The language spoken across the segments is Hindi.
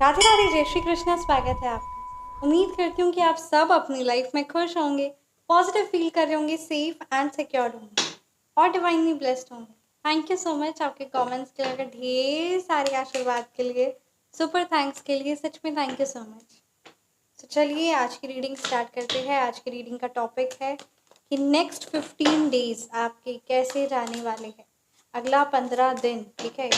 राधे राधे, जय श्री कृष्णा। स्वागत है आपका। उम्मीद करती हूँ कि आप सब अपनी लाइफ में खुश होंगे, पॉजिटिव फील कर रहे होंगे, सेफ एंड सिक्योर होंगे और डिवाइनली ब्लेस्ड होंगे। थैंक यू सो मच आपके कमेंट्स के लिए, ढेर सारे आशीर्वाद के लिए, सुपर थैंक्स के लिए। सच में थैंक यू सो मच। तो चलिए आज की रीडिंग स्टार्ट करते हैं। आज की रीडिंग का टॉपिक है कि नेक्स्ट 15 डेज आपके कैसे जाने वाले हैं। अगला 15 दिन, ठीक है।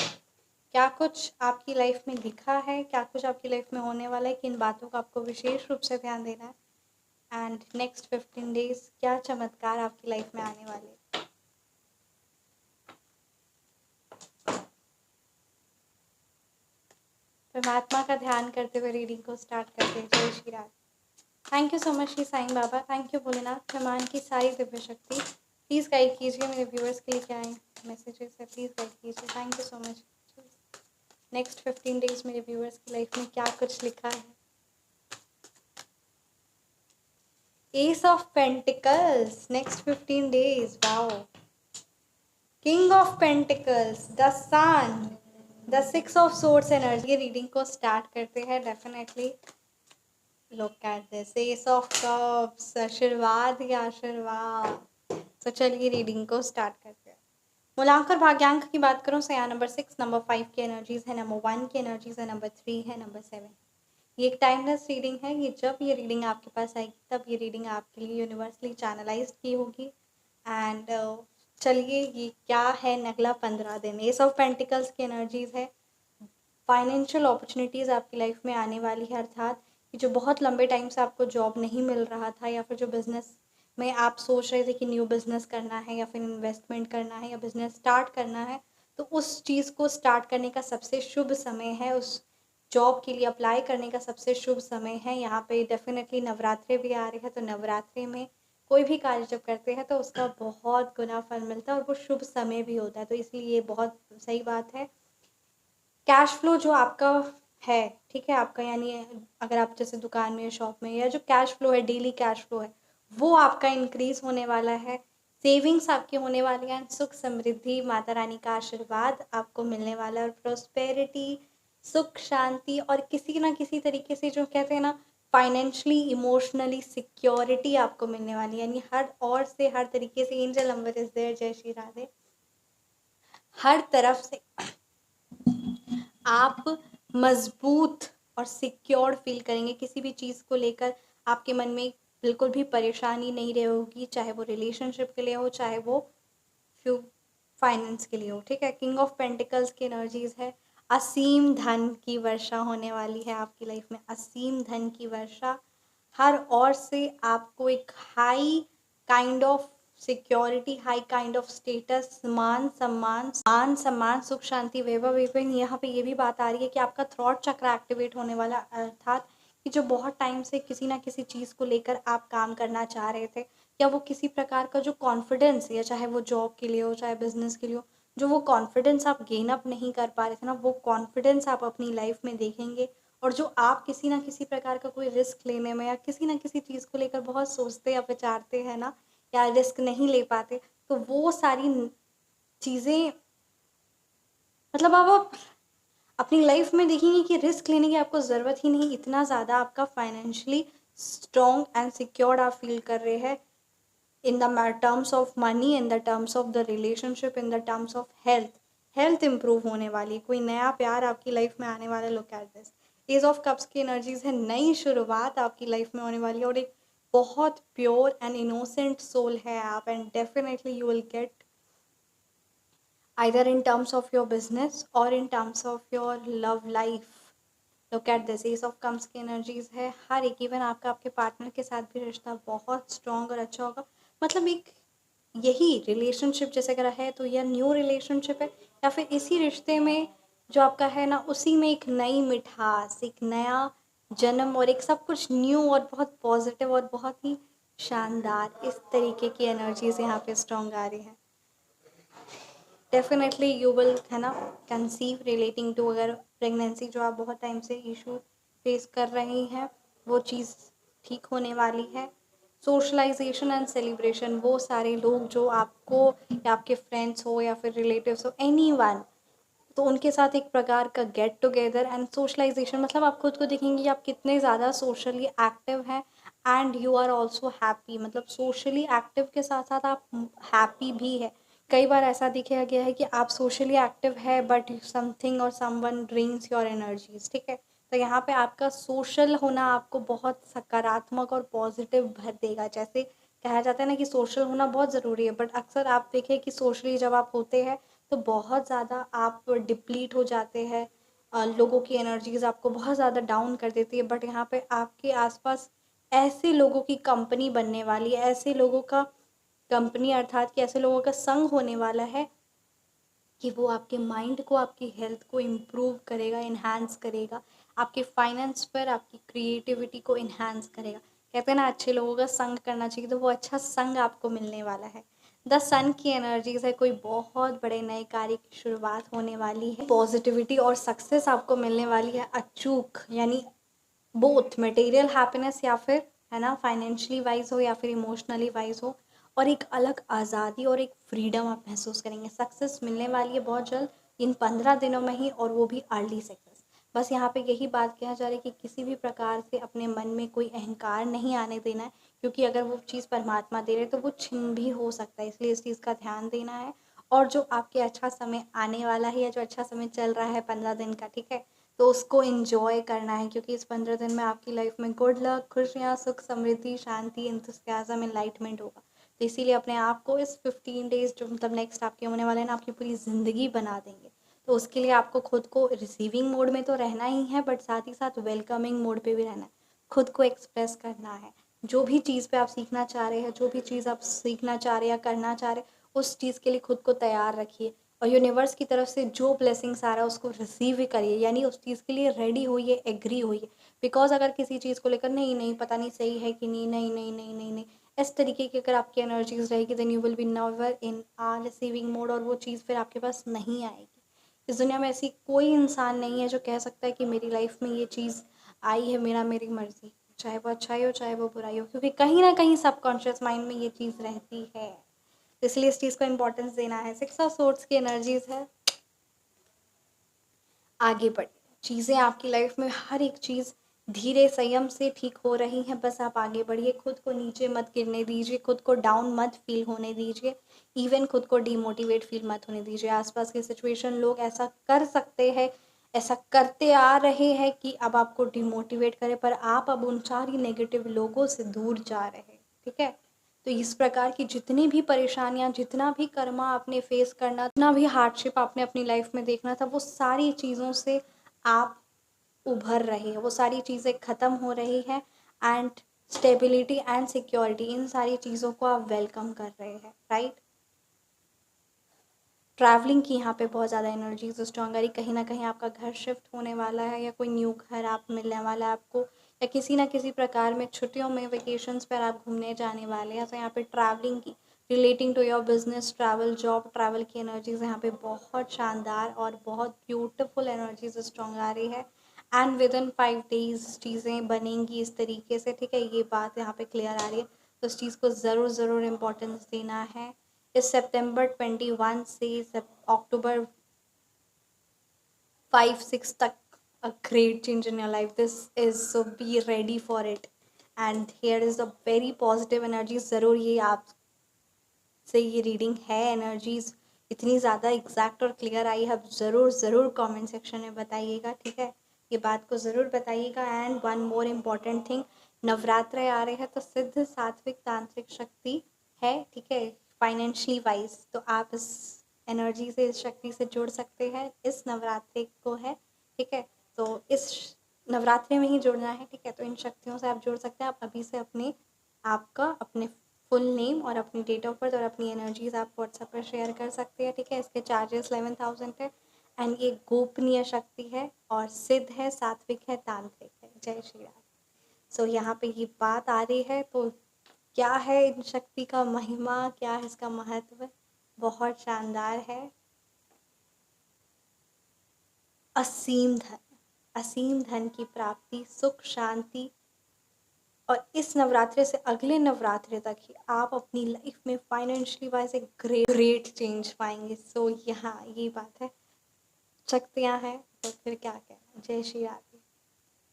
क्या कुछ आपकी लाइफ में दिखा है, क्या कुछ आपकी लाइफ में होने वाला है, किन बातों का आपको विशेष रूप से ध्यान देना है। एंड नेक्स्ट 15 डेज क्या चमत्कार आपकी लाइफ में आने वाले हैं। परमात्मा का ध्यान करते हुए रीडिंग को स्टार्ट करते हैं। जय Shri Ram. Thank you so much Shri Sai Baba, thank you Bholenath. ब्रह्मांड की सारी दिव्य शक्ति प्लीज़ गाइड कीजिए। मेरे व्यूअर्स के लिए क्या आए मैसेजेस है, प्लीज़ गाइड कीजिए। Thank you so much. Next 15 days मेरे व्यूअर्स की लाइफ में क्या कुछ लिखा है। Ace of Pentacles, next 15 days, wow. King of Pentacles, the Sun, the Six of Swords energy। Reading को स्टार्ट करते हैं definitely. Look at this, Ace of Cups, आशीर्वाद ही आशीर्वाद। तो चलिए रीडिंग को स्टार्ट करते हैं। मूलांक और भाग्यांक की बात करूँ तो यहाँ नंबर 6, नंबर 5 की एनर्जीज है, नंबर 1 की एनर्जीज है, नंबर 3 है, नंबर 7। ये एक टाइमलेस रीडिंग है। ये जब ये रीडिंग आपके पास आएगी तब ये रीडिंग आपके लिए यूनिवर्सली चैनलाइज्ड की होगी। एंड चलिए ये क्या है अगला 15 दिन। एस ऑफ पेंटिकल्स की एनर्जीज है। फाइनेंशियल अपॉर्चुनिटीज़ आपकी लाइफ में आने वाली है, अर्थात कि जो बहुत लंबे टाइम से आपको जॉब नहीं मिल रहा था, या फिर जो बिज़नेस में आप सोच रहे थे कि न्यू बिज़नेस करना है या फिर इन्वेस्टमेंट करना है या बिज़नेस स्टार्ट करना है, तो उस चीज़ को स्टार्ट करने का सबसे शुभ समय है। उस जॉब के लिए अप्लाई करने का सबसे शुभ समय है। यहाँ पे डेफिनेटली नवरात्रे भी आ रहे हैं, तो नवरात्रे में कोई भी कार्य जब करते हैं तो उसका बहुत गुना फल मिलता है और वो शुभ समय भी होता है। तो इसलिए ये बहुत सही बात है। कैश फ्लो जो आपका है, ठीक है, आपका यानी अगर आप जैसे दुकान में, शॉप में, या जो कैश फ्लो है, डेली कैश फ्लो है, वो आपका इंक्रीज होने वाला है। सेविंग्स आपकी होने वाली हैं। सुख समृद्धि, माता रानी का आशीर्वाद आपको मिलने वाला है और प्रोस्पेरिटी, सुख शांति और किसी ना किसी तरीके से जो कहते हैं ना फाइनेंशियली इमोशनली सिक्योरिटी आपको मिलने वाली है। यानी हर ओर से, हर तरीके से एंजल नंबर इज देयर। जय श्री राधे। हर तरफ से आप मजबूत और सिक्योर्ड फील करेंगे। किसी भी चीज़ को लेकर आपके मन में बिल्कुल भी परेशानी नहीं रहेगी, चाहे वो रिलेशनशिप के लिए हो, चाहे वो फ्यू फाइनेंस के लिए हो, ठीक है। किंग ऑफ पेंटिकल्स की एनर्जीज है। असीम धन की वर्षा होने वाली है आपकी लाइफ में, असीम धन की वर्षा। हर ओर से आपको एक high kind of security, high kind of status, मान सम्मान, सुख शांति, वैभव विपिन। यहाँ पे ये भी बात आ रही है कि आपका थ्रॉट चक्र एक्टिवेट होने वाला, अर्थात कि जो बहुत टाइम से किसी ना किसी चीज़ को लेकर आप काम करना चाह रहे थे, या वो किसी प्रकार का जो कॉन्फिडेंस, या चाहे वो जॉब के लिए हो, चाहे बिजनेस के लिए हो, जो वो कॉन्फिडेंस आप गेन अप नहीं कर पा रहे थे ना, वो कॉन्फिडेंस आप अपनी लाइफ में देखेंगे। और जो आप किसी ना किसी प्रकार का कोई रिस्क लेने में या किसी ना किसी चीज़ को लेकर बहुत सोचते या विचारते हैं ना, या रिस्क नहीं ले पाते, तो वो सारी चीज़ें, मतलब आप अपनी लाइफ में देखेंगे कि रिस्क लेने की आपको ज़रूरत ही नहीं। इतना ज़्यादा आपका फाइनेंशियली स्ट्रॉन्ग एंड सिक्योर्ड आप फील कर रहे हैं, in the terms of money, in the terms of the relationship, in the terms of health improve होने वाली है। कोई नया प्यार आपकी लाइफ में आने वाला। Look at this, ace of cups की एनर्जीज है। नई शुरुआत आपकी लाइफ में होने वाली है और एक बहुत प्योर एंड इनोसेंट सोल है आप, and definitely you will get either in terms of your business or in terms of your love life। Look at this, S of comes की एनर्जीज है। हर एक इवन आपका आपके पार्टनर के साथ भी रिश्ता बहुत स्ट्रॉन्ग और अच्छा होगा। मतलब एक यही रिलेशनशिप जैसे अगर है तो यह न्यू रिलेशनशिप है, या फिर इसी रिश्ते में जो आपका है ना, उसी में एक नई मिठास, एक नया जन्म और एक सब कुछ न्यू और बहुत पॉजिटिव और बहुत ही शानदार, इस तरीके की एनर्जीज यहाँ पे स्ट्रॉन्ग आ रही है। डेफिनेटली यू विल, है ना, कंसीव रिलेटिंग टू, अगर प्रेगनेंसी जो आप बहुत टाइम से इशू फेस कर रही हैं, वो चीज़ ठीक होने वाली है। सोशलाइजेशन एंड सेलिब्रेशन, वो सारे लोग जो आपको, या आपके फ्रेंड्स हो या फिर रिलेटिव्स हो, एनीवन, तो उनके साथ एक प्रकार का गेट टुगेदर एंड सोशलाइजेशन, मतलब आप खुद को देखेंगे कि आप कितने ज़्यादा सोशली एक्टिव हैं and you are also happy, मतलब सोशली एक्टिव के साथ साथ आप हैप्पी भी है। कई बार ऐसा देखा गया है कि आप सोशली एक्टिव है बट समथिंग और समवन ड्रेन्स योर एनर्जीज, ठीक है। तो यहाँ पे आपका सोशल होना आपको बहुत सकारात्मक और पॉजिटिव भर देगा। जैसे कहा जाता है ना कि सोशल होना बहुत ज़रूरी है, बट अक्सर आप देखें कि सोशली जब आप होते हैं तो बहुत ज़्यादा आप डिप्लीट हो जाते हैं, लोगों की एनर्जीज आपको बहुत ज़्यादा डाउन कर देती है। बट यहाँ पे आपके आसपास ऐसे लोगों की कंपनी बनने वाली है, ऐसे लोगों का कंपनी अर्थात कि ऐसे लोगों का संग होने वाला है कि वो आपके माइंड को, आपकी हेल्थ को इम्प्रूव करेगा, इन्हांस करेगा, आपके फाइनेंस पर, आपकी क्रिएटिविटी को इन्हांस करेगा। कहते हैं ना अच्छे लोगों का संग करना चाहिए, तो वो अच्छा संग आपको मिलने वाला है। द सन की एनर्जीज है, कोई बहुत बड़े नए कार्य की शुरुआत होने वाली है, पॉजिटिविटी और सक्सेस आपको मिलने वाली है अचूक, यानी बोथ मटेरियल हैप्पीनेस या फिर है ना फाइनेंशियली वाइज हो या फिर इमोशनली वाइज हो, और एक अलग आज़ादी और एक फ्रीडम आप महसूस करेंगे। सक्सेस मिलने वाली है बहुत जल्द, इन 15 दिनों में ही, और वो भी अर्ली सक्सेस। बस यहाँ पे यही बात कहा जा रही है कि किसी भी प्रकार से अपने मन में कोई अहंकार नहीं आने देना है, क्योंकि अगर वो चीज़ परमात्मा दे रहे तो वो छिन भी हो सकता है, इसलिए इस चीज़ का ध्यान देना है। और जो आपके अच्छा समय आने वाला है या जो अच्छा समय चल रहा है 15 दिन का, ठीक है, तो उसको एंजॉय करना है, क्योंकि इस 15 दिन में आपकी लाइफ में गुड लक, खुशियाँ, सुख, समृद्धि, शांति, इंथुसियाज्म, एनलाइटमेंट होगा। तो इसीलिए अपने आप को इस 15 डेज जो मतलब नेक्स्ट आपके होने वाले हैं ना, आपकी पूरी ज़िंदगी बना देंगे। तो उसके लिए आपको खुद को रिसीविंग मोड में तो रहना ही है, बट साथ ही साथ वेलकमिंग मोड पे भी रहना है। खुद को एक्सप्रेस करना है, जो भी चीज़ पे आप सीखना चाह रहे हैं, जो भी चीज़ आप सीखना चाह रहे हैं या करना चाह रहे हैं, उस चीज़ के लिए खुद को तैयार रखिए। और यूनिवर्स की तरफ से जो ब्लेसिंग्स आ रहा है उसको रिसीव भी करिए, यानी उस चीज़ के लिए रेडी होइए, एग्री होइए। बिकॉज अगर किसी चीज़ को लेकर नहीं नहीं पता नहीं सही है कि नहीं नहीं नहीं नहीं नहीं नहीं इस तरीके की अगर आपकी एनर्जीज रहेगी, then you will be never in a receiving mode, और वो चीज़ फिर आपके पास नहीं आएगी। इस दुनिया में ऐसी कोई इंसान नहीं है जो कह सकता है कि मेरी लाइफ में ये चीज़ आई है, मेरी मर्जी, चाहे वो अच्छाई हो चाहे वो बुराई हो, क्योंकि कहीं ना कहीं सबकॉन्शियस माइंड में ये चीज़ रहती है। तो इसलिए इस चीज़ को इम्पोर्टेंस देना है। 6 ऑफ सोर्ड्स की एनर्जीज है, आगे बढ़िए। चीज़ें आपकी लाइफ में हर एक चीज़ धीरे संयम से ठीक हो रही हैं, बस आप आगे बढ़िए, खुद को नीचे मत गिरने दीजिए, खुद को डाउन मत फील होने दीजिए, इवन खुद को डिमोटिवेट फील मत होने दीजिए। आसपास के सिचुएशन लोग ऐसा कर सकते हैं, ऐसा करते आ रहे हैं कि अब आपको डिमोटिवेट करें, पर आप अब उन सारी नेगेटिव लोगों से दूर जा रहे हैं, ठीक है। तो इस प्रकार की जितनी भी परेशानियाँ, जितना भी कर्मा आपने फेस करना, जितना भी हार्डशिप आपने अपनी लाइफ में देखना था, वो सारी चीज़ों से आप उभर रहे हैं, वो सारी चीज़ें ख़त्म हो रही हैं, एंड स्टेबिलिटी एंड सिक्योरिटी, इन सारी चीज़ों को आप वेलकम कर रहे हैं, राइट। ट्रैवलिंग की यहाँ पे बहुत ज़्यादा एनर्जीज स्ट्रॉन्ग आ रही, कहीं ना कहीं आपका घर शिफ्ट होने वाला है, या कोई न्यू घर आप मिलने वाला है आपको, या किसी ना किसी प्रकार में छुट्टियों में वेकेशंस पर आप घूमने जाने वाले हैं। तो यहाँ पे ट्रैवलिंग की, relating to your business, travel, job, travel की एनर्जीज यहाँ पे बहुत शानदार और बहुत ब्यूटीफुल एनर्जीज स्ट्रॉन्ग आ रही है। एंड विद इन 5 डेज चीज़ें बनेंगी इस तरीके से, ठीक है, ये बात यहाँ पे क्लियर आ रही है। तो इस चीज़ को ज़रूर ज़रूर इम्पोर्टेंस देना है। इस सितंबर 21 से अक्टूबर 5-6 तक a great change in your life this is, so be ready for it, and here is a very positive energy। ज़रूर ये आप से ये रीडिंग है, एनर्जीज इतनी ज़्यादा एग्जैक्ट और क्लियर आई है, अब ज़रूर ज़रूर कमेंट सेक्शन में बताइएगा, ठीक है, ये बात को ज़रूर बताइएगा। And one more important thing, Navratra आ रहे हैं तो सिद्ध सात्विक तांत्रिक शक्ति है, ठीक है, फाइनेंशियली वाइज, तो आप इस एनर्जी से, इस शक्ति से जुड़ सकते हैं, इस नवरात्रि को है, ठीक है। तो इस नवरात्रि में ही जुड़ना है, ठीक है, तो इन शक्तियों से आप जुड़ सकते हैं। आप अभी से अपने आपका अपने फुल नेम और अपनी डेट ऑफ बर्थ और अपनी एनर्जीज आप व्हाट्सएप पर शेयर कर सकते हैं, ठीक है। इसके चार्जेस 11,000 है, एंड ये गोपनीय शक्ति है और सिद्ध है, सात्विक है, तांत्रिक है। जय श्री राम। सो यहाँ पे ये बात आ रही है, तो क्या है इन शक्ति का महिमा, क्या है इसका महत्व, बहुत शानदार है। असीम धन, असीम धन की प्राप्ति, सुख, शांति, और इस नवरात्रि से अगले नवरात्रि तक ही आप अपनी लाइफ में फाइनेंशियली वाइज एक ग्रेट चेंज पाएंगे। सो यहाँ ये बात है, शक्तियाँ हैं तो फिर क्या कहना। जय श्री राधे।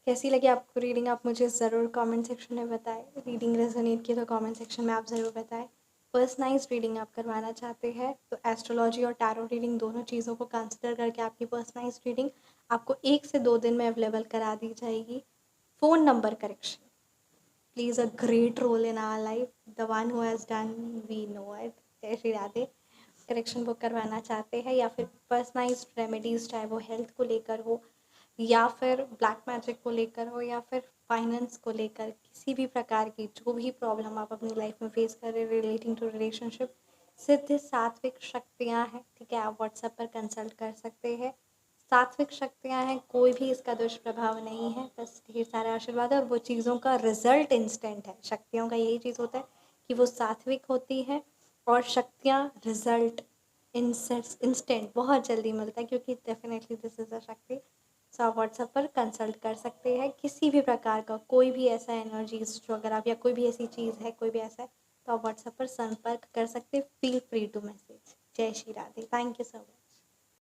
कैसी लगी आपको रीडिंग, आप मुझे ज़रूर कमेंट सेक्शन में बताएं। रीडिंग रेजोनेट की तो कमेंट सेक्शन में आप ज़रूर बताएं। पर्सनलाइज्ड रीडिंग आप करवाना चाहते हैं तो एस्ट्रोलॉजी और टैरो रीडिंग दोनों चीज़ों को कंसिडर करके आपकी पर्सनलाइज्ड रीडिंग आपको 1 से 2 दिन में अवेलेबल करा दी जाएगी। Phone number correction plays a great role in our life. The one who has done, we know it. जय श्री राधे। करेक्शन बुक करवाना चाहते हैं या फिर पर्सनलाइज्ड रेमेडीज़, चाहे वो हेल्थ को लेकर हो या फिर ब्लैक मैजिक को लेकर हो या फिर फाइनेंस को लेकर, किसी भी प्रकार की जो भी प्रॉब्लम आप अपनी लाइफ में फेस कर रहे हैं रिलेटिंग टू रिलेशनशिप, सिद्ध सात्विक शक्तियाँ हैं, ठीक है, आप व्हाट्सएप पर कंसल्ट कर सकते हैं। सात्विक शक्तियाँ हैं, कोई भी इसका दुष्प्रभाव नहीं है, बस ढेर सारा आशीर्वाद है और वो चीज़ों का रिजल्ट इंस्टेंट है। शक्तियों का यही चीज़ होता है कि वो सात्विक होती है और शक्तियाँ रिजल्ट इंस्टेंट बहुत जल्दी मिलता है, क्योंकि डेफिनेटली दिस इज़ अ शक्ति। सो आप व्हाट्सएप पर कंसल्ट कर सकते हैं किसी भी प्रकार का कोई भी ऐसा एनर्जीज जो अगर आप या कोई भी ऐसी चीज़ है, कोई भी ऐसा है, तो आप व्हाट्सएप पर संपर्क कर सकते हैं। Feel free to message. जय Shri Radhe. Thank you so much.